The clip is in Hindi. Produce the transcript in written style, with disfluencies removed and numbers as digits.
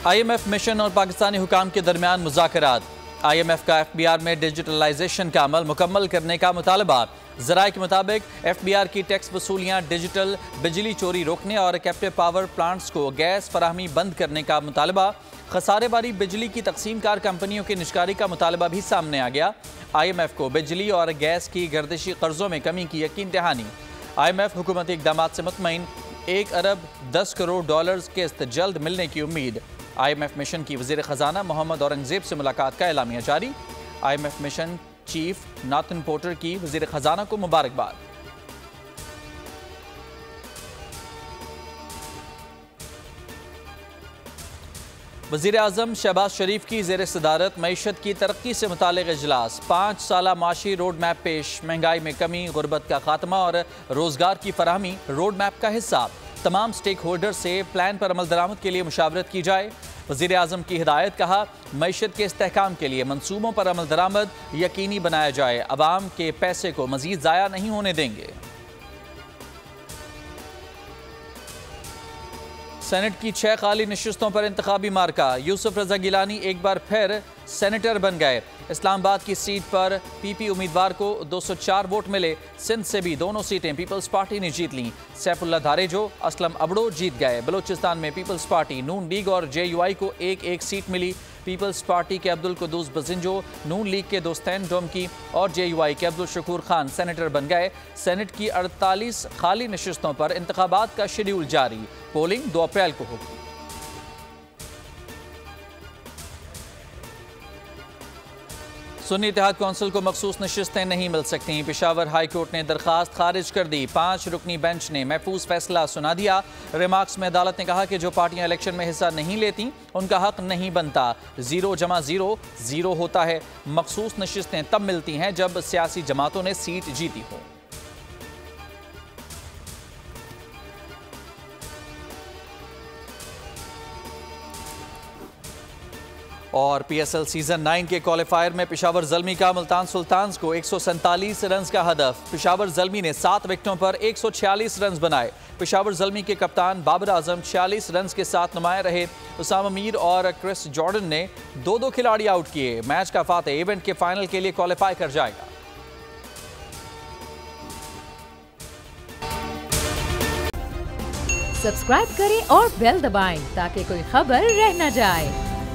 IMF मिशन और पाकिस्तानी हुकाम के दरमियान मुज़ाकरात। IMF का FBR में डिजिटलाइजेशन का अमल मुकम्मल करने का मुतालबा। ज़राए के मुताबिक FBR की टैक्स वसूलियाँ डिजिटल, बिजली चोरी रोकने और कैप्टिव पावर प्लांट्स को गैस फराहमी बंद करने का मुतालबा। खसारे बारी बिजली की तकसीम कार कंपनियों की निष्कारी का मुतालबा भी सामने आ गया। IMF को बिजली और गैस की गर्दिशी कर्जों में कमी की यकीन दहानी। IMF हुकूमती इक़दाम से मुतमईन, 1 अरब 10 करोड़ डॉलर्स किस्त जल्द मिलने की उम्मीद। IMF मिशन की वज़ीर ख़जाना मोहम्मद औरंगज़ेब से मुलाकात का एलामिया जारी। IMF mission chief Nathan porter की वज़ीर ख़जाना को मुबारकबाद। वज़ीर आज़म शहबाज शरीफ की ज़ेर सदारत मईशत की तरक्की से मुतालिक इजलास। 5 साला माशी रोड मैप पेश। महंगाई में कमी, गुर्बत का खात्मा और रोज़गार की फराहमी रोड मैप का हिस्सा। तमाम स्टेक होल्डर से प्लान पर अमल दरामद के लिए मुशावरत की जाए। वज़ीर आज़म की हिदायत, कहा मईशत के इस्तेहकाम के लिए मंसूबों पर अमल दरामद यकीनी बनाया जाए। अवाम के पैसे को मज़ीद ज़ाया नहीं होने देंगे। सेनेट की 6 खाली नशिस्तों पर इंतखाबी मार्का। यूसुफ रजा गिलानी एक बार फिर सेनेटर बन गए। इस्लामाबाद की सीट पर PP उम्मीदवार को 204 वोट मिले। सिंध से भी दोनों सीटें पीपल्स पार्टी ने जीत लीं। सैफुल्ला धारेजो, असलम अबड़ो जीत गए। बलूचिस्तान में पीपल्स पार्टी, नून लीग और JUI को एक सीट मिली। पीपल्स पार्टी के अब्दुल कुद्दूस बजिंजो, नून लीग के दोस्तैन डोमकी और JUI के अब्दुल शकूर खान सेनेटर बन गए। सेनेट की 48 खाली नशिस्तों पर इंतखाबात का शेड्यूल जारी। पोलिंग 2 अप्रैल को होगी। सुन्नी इत्तेहाद कौंसिल को मखसूस नशिस्तें नहीं मिल सकती। पेशावर हाई कोर्ट ने दरखास्त खारिज कर दी। 5 रुकनी बेंच ने महफूज फैसला सुना दिया। रिमार्क्स में अदालत ने कहा कि जो पार्टियां इलेक्शन में हिस्सा नहीं लेती उनका हक नहीं बनता। 0 जमा 0 0 होता है। मखसूस नशिस्तें तब मिलती हैं जब सियासी जमातों ने सीट जीती हो। और PSL सीजन 9 के क्वालिफायर में पेशावर ज़ल्मी का मुल्तान सुल्तान्स को 147 रन का हदफ। पेशावर ज़ल्मी ने 7 विकेटों पर 146 रन बनाए। पेशावर ज़ल्मी के कप्तान बाबर आजम 46 रन के साथ नुमाया रहे। उसामा मीर और क्रिस जॉर्डन ने 2 खिलाड़ी आउट किए। मैच का फातेह इवेंट के फाइनल के लिए क्वालिफाई कर जाएगा। सब्सक्राइब करें और बेल दबाएं ताकि कोई खबर रह न जाए।